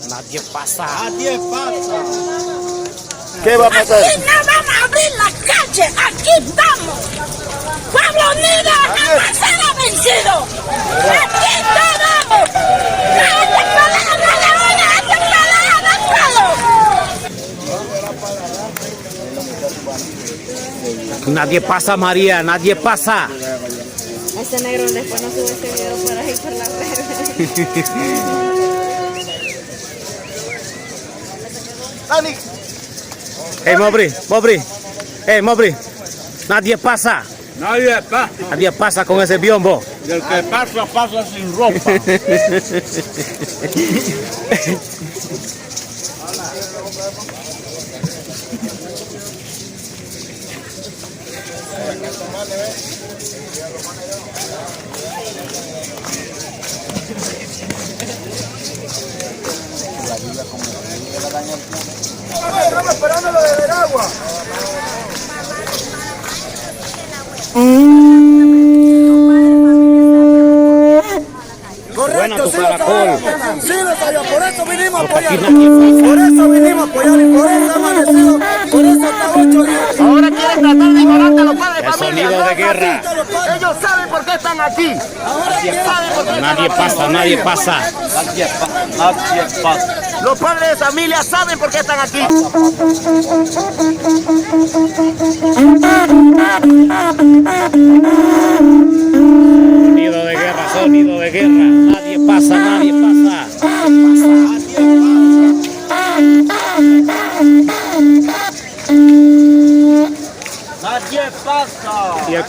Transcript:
Nadie pasa. Nadie pasa. ¿Qué va a pasar? Aquí no vamos a abrir la calle, aquí estamos. Pablo Nida jamás será vencido. Aquí estamos. ¡Este pelado no le oye! ¡Este pelado no puedo! Nadie pasa, María, nadie pasa. Ese negro después no sube ese video por ahí por la red. Dani. Hey, Mobri. Hey, Mobri. Nadie pasa. Nadie pasa. Nadie pasa con ese biombo. Y el que pasa, pasa sin ropa. Estamos esperando lo de Veragua. Buena tu Sí caracol. lo sabía, por eso vinimos a apoyar. Aquí nadie Por eso vinimos a apoyar y por eso amanecido, por eso hasta 8 días. Ahora quieren tratar de ignorar a los padres de El familia. sonido de guerra. Ellos saben por qué están aquí. Saben por qué Nadie están aquí. pasa, nadie pasa. Nadie pasa. Los padres de familia saben por qué están aquí. Sonido de guerra, sonido de guerra. Nadie pasa, nadie pasa. Nadie pasa. Y el